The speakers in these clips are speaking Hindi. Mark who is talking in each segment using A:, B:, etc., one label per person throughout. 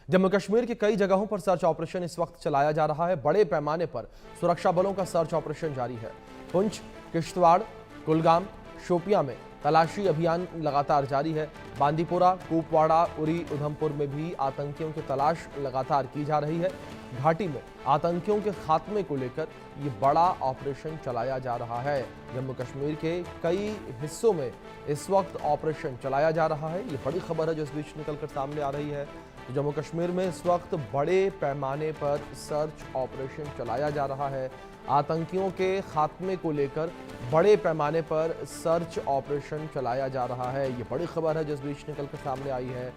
A: जम्मू कश्मीर की कई जगहों पर सर्च ऑपरेशन इस वक्त चलाया जा रहा है। बड़े पैमाने पर सुरक्षा बलों का सर्च ऑपरेशन जारी है। पुंछ, किश्तवाड़, कुलगाम, शोपियां में तलाशी अभियान लगातार जारी है। बांदीपोरा, कुपवाड़ा, उरी, उधमपुर में भी आतंकियों की तलाश लगातार की जा रही है। घाटी में आतंकियों के खात्मे को लेकर ये बड़ा ऑपरेशन चलाया जा रहा है। जम्मू कश्मीर के कई हिस्सों में इस वक्त ऑपरेशन चलाया जा रहा है। ये बड़ी खबर है जो इस बीच निकलकर सामने आ रही है। जम्मू कश्मीर में इस वक्त बड़े पैमाने पर सर्च ऑपरेशन चलाया जा रहा है। आतंकियों के खात्मे को लेकर बड़े पैमाने पर सर्च ऑपरेशन चलाया जा रहा है। ये बड़ी खबर है जो इस बीच निकलकर सामने आई है।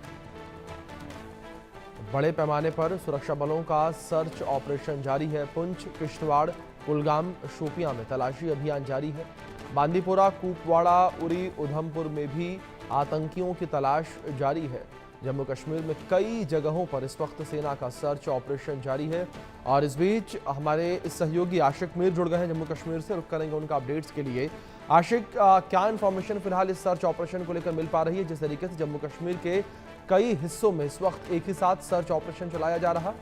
A: बड़े पैमाने पर सुरक्षा बलों का सर्च ऑपरेशन जारी है। पुंछ, किश्तवाड़, कुलगाम, शोपियां में तलाशी अभियान जारी है। बांदीपोरा, कुपवाड़ा, उरी, उधमपुर में भी आतंकियों की तलाश जारी है। जम्मू कश्मीर में कई जगहों पर इस वक्त सेना का सर्च ऑपरेशन जारी है। और इस बीच हमारे सहयोगी आशिक मीर जुड़ गए हैं जम्मू कश्मीर से। रुक करेंगे उनका अपडेट्स के लिए। आशिक, क्या इन्फॉर्मेशन फिलहाल इस सर्च ऑपरेशन को लेकर मिल पा रही है, जिस तरीके से जम्मू कश्मीर के कई हिस्सों में इस वक्त एक ही साथ सर्च ऑपरेशन चलाया जा रहा?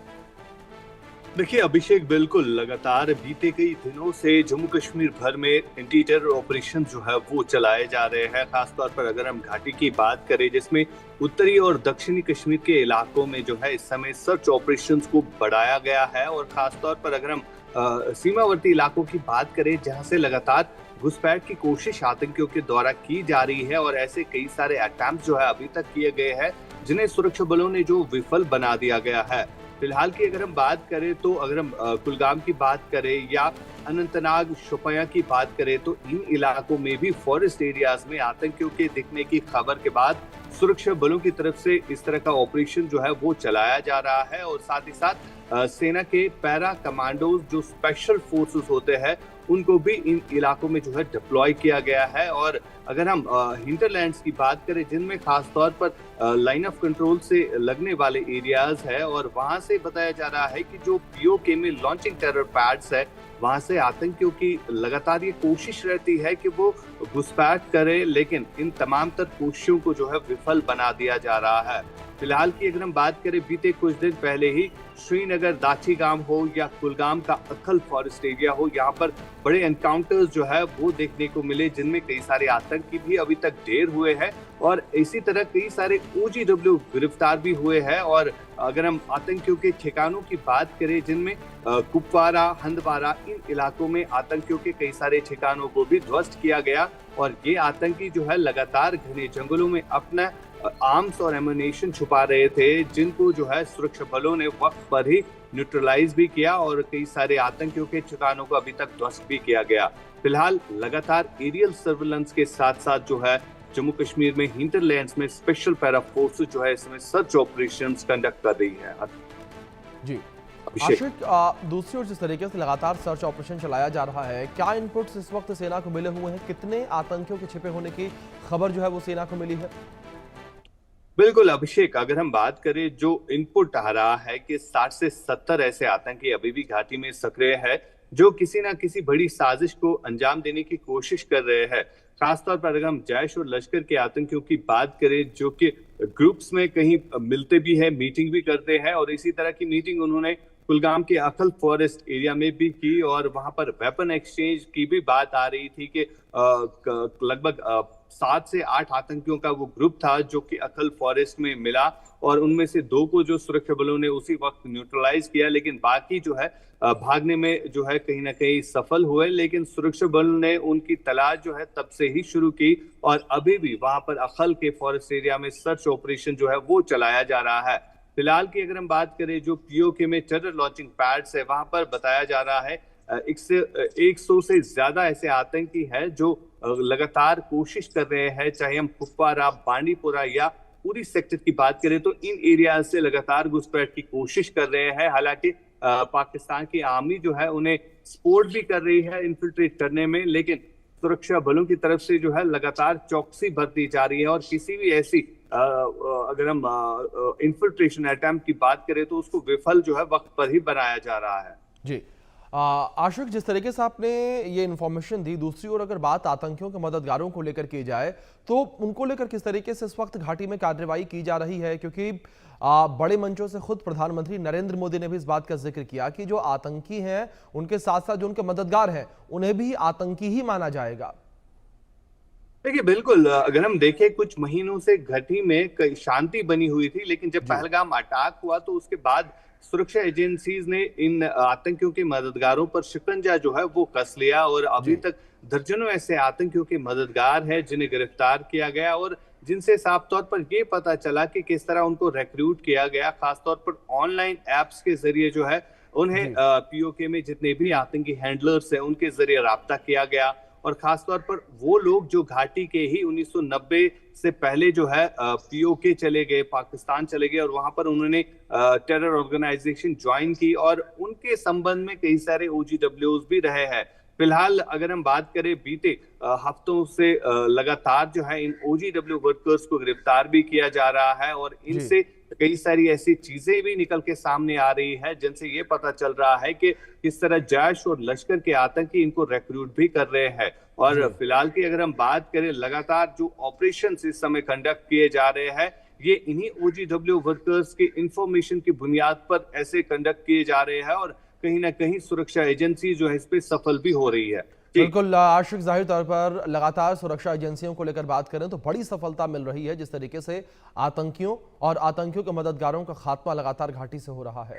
B: देखिए अभिषेक, बिल्कुल लगातार बीते कई दिनों से जम्मू कश्मीर भर में एंटी टेरर ऑपरेशन जो है वो चलाए जा रहे हैं। खासतौर पर अगर हम घाटी की बात करें, जिसमें उत्तरी और दक्षिणी कश्मीर के इलाकों में जो है इस समय सर्च ऑपरेशंस को बढ़ाया गया है। और खासतौर पर अगर हम सीमावर्ती इलाकों की बात करें, जहां से लगातार घुसपैठ की कोशिश आतंकियों के द्वारा की जा रही है और ऐसे कई सारे अटैम्प्ट जो है अभी तक किए गए हैं, जिन्हें सुरक्षा बलों ने जो विफल बना दिया गया है। फिलहाल की अगर हम बात करें तो अगर हम कुलगाम की बात करें या अनंतनाग, शोपियां की बात करें, तो इन इलाकों में भी फॉरेस्ट एरियाज में आतंकियों के दिखने की खबर के बाद सुरक्षा बलों की तरफ से इस तरह का ऑपरेशन जो है वो चलाया जा रहा है। और साथ ही साथ सेना के पैरा कमांडोज जो स्पेशल फोर्सेस होते हैं, उनको भी इन इलाकों में जो है डिप्लॉय किया गया है। और अगर हम हिंटरलैंड्स की बात करें, जिनमें खासतौर पर लाइन ऑफ कंट्रोल से लगने वाले एरियाज है, और वहां से बताया जा रहा है कि जो पीओके में लॉन्चिंग टेरर पैड्स है, वहां से आतंकियों की लगातार ये कोशिश रहती है कि वो घुसपैठ करे, लेकिन इन तमाम तर कोशिशों को जो है विफल बना दिया जा रहा है। फिलहाल की अगर हम बात करें, बीते कुछ दिन पहले ही श्रीनगर दाची गांव हो या कुलगाम का अखल फॉरेस्ट एरिया हो, यहाँ पर बड़े एनकाउंटर्स जो है वो देखने को मिले, जिनमें कई सारे आतंकी भी अभी तक ढेर हुए हैं और इसी तरह कई सारे ओजीडब्ल्यू गिरफ्तार भी हुए हैं। और अगर हम आतंकियों के ठिकानों की बात करें, जिनमें कुपवाड़ा, हंदवाड़ा, इन इलाकों में आतंकियों के कई सारे ठिकानों को भी ध्वस्त किया गया। और ये आतंकी जो है लगातार घने जंगलों में अपना आर्म्स और एमुनेशन छुपा रहे थे, जिनको जो है सुरक्षा बलों ने वक्त पर ही न्यूट्रलाइज भी किया और कई सारे आतंकियों के ठिकानों को अभी तक ध्वस्त भी किया गया। फिलहाल लगातार एरियल सर्विलेंस के साथ साथ जो है जम्मू कश्मीर में हिंटरलैंड्स में स्पेशल पैरा फोर्सेस जो है इसमें सर्च ऑपरेशंस कंडक्ट कर रही है।
A: जी आशिक, दूसरी ओर जिस तरीके से लगातार सर्च ऑपरेशन चलाया जा रहा है, क्या इनपुट्स इस वक्त सेना को मिले हुए हैं? कितने आतंकियों के छिपे होने की खबर जो है वो सेना को मिली है?
B: बिल्कुल अभिषेक, अगर हम बात करें, जो इनपुट आ रहा है कि 60 से 70 ऐसे आतंकी अभी भी घाटी में सक्रिय है, जो किसी ना किसी बड़ी साजिश को अंजाम देने की कोशिश कर रहे हैं। खासतौर पर अगर हम जैश और लश्कर के आतंकियों की बात करें, जो कि ग्रुप्स में कहीं मिलते भी है, मीटिंग भी करते हैं, और इसी तरह की मीटिंग उन्होंने कुलगाम के अखल फॉरेस्ट एरिया में भी की। और वहां पर वेपन एक्सचेंज की भी बात आ रही थी कि लगभग 7 से 8 आतंकियों का वो ग्रुप था जो कि अखल फॉरेस्ट में मिला, और उनमें से 2 को जो सुरक्षा बलों ने उसी वक्त न्यूट्रलाइज किया, लेकिन बाकी जो है भागने में जो है कहीं ना कहीं सफल हुए। लेकिन सुरक्षा बलों ने उनकी तलाश जो है तब से ही शुरू की, और अभी भी वहां पर अखल के फॉरेस्ट एरिया में सर्च ऑपरेशन जो है वो चलाया जा रहा है। फिलहाल की अगर हम बात करें, जो पीओके में टेरर लॉन्चिंग पैड्स है, वहां पर बताया जा रहा है 100 से ज्यादा ऐसे आतंकी है जो लगातार कोशिश कर रहे हैं। चाहे हम कुपवाड़ा, बांदीपोरा या पूरी सेक्टर की बात करें, तो इन एरिया से लगातार घुसपैठ की कोशिश कर रहे हैं। हालांकि पाकिस्तान की आर्मी जो है उन्हें सपोर्ट भी कर रही है इन्फिल्ट्रेट करने में, लेकिन सुरक्षा बलों की तरफ से जो है लगातार चौकसी बरती जा रही है। और किसी भी ऐसी अगर हम इन्फिल्ट्रेशन अटेम्प्ट की बात करें, तो उसको विफल जो है वक्त पर ही बनाया जा रहा है।
A: जी आशिक, जिस तरीके से आपने ये इन्फॉर्मेशन दी, दूसरी ओर अगर बात आतंकियों के मददगारों को लेकर की जाए तो उनको लेकर किस तरीके से इस वक्त घाटी में कार्रवाई की जा रही है? क्योंकि बड़े मंचों से खुद प्रधानमंत्री नरेंद्र मोदी ने भी इस बात का जिक्र किया कि जो आतंकी हैं उनके साथ साथ जो उनके मददगार हैं उन्हें भी आतंकी ही माना जाएगा।
B: देखिए बिल्कुल, अगर हम देखें कुछ महीनों से घाटी में कई शांति बनी हुई थी, लेकिन जब
A: जी।
B: पहलगाम अटैक हुआ तो उसके बाद सुरक्षा एजेंसीज ने इन आतंकियों के मददगारों पर शिकंजा जो है वो कस लिया और अभी
A: जी।
B: तक दर्जनों ऐसे आतंकियों के मददगार हैं जिन्हें गिरफ्तार किया गया और जिनसे साफ तौर पर ये पता चला कि किस तरह उनको रिक्रूट किया गया, खासतौर पर ऑनलाइन एप्स के जरिए जो है उन्हें
A: जी।
B: पीओके में जितने भी आतंकी हैंडलर्स हैं उनके जरिए राब्ता किया गया और खासतौर पर वो लोग जो घाटी के ही 1990 से पहले जो है पीओके चले गए, पाकिस्तान चले गए और वहां पर उन्होंने टेरर ऑर्गेनाइजेशन ज्वाइन की और उनके संबंध में कई सारे ओजीडब्ल्यूज भी रहे हैं। फिलहाल अगर हम बात करें बीते हफ्तों से लगातार जो है इन ओजीडब्ल्यू वर्कर्स को गिरफ्तार भी किया जा रहा है और
A: जी।
B: इनसे कई सारी ऐसी चीजें भी निकल के सामने आ रही है जिनसे ये पता चल रहा है कि किस तरह जैश और लश्कर के आतंकी इनको रिक्रूट भी कर रहे हैं। और
A: जी।
B: फिलहाल की अगर हम बात करें, लगातार जो ऑपरेशन इस समय कंडक्ट किए जा रहे हैं ये इन्हीं ओजीडब्ल्यू वर्कर्स की इंफॉर्मेशन की बुनियाद पर ऐसे कंडक्ट किए जा रहे हैं और कहीं ना कहीं सुरक्षा एजेंसी जो है इस पे सफल भी हो रही है। जी।
A: बिल्कुल आशिक, जाहिर तौर पर लगातार सुरक्षा एजेंसियों को लेकर बात करें तो बड़ी सफलता मिल रही है जिस तरीके से आतंकियों और आतंकियों के मददगारों का खात्मा लगातार घाटी से हो रहा है।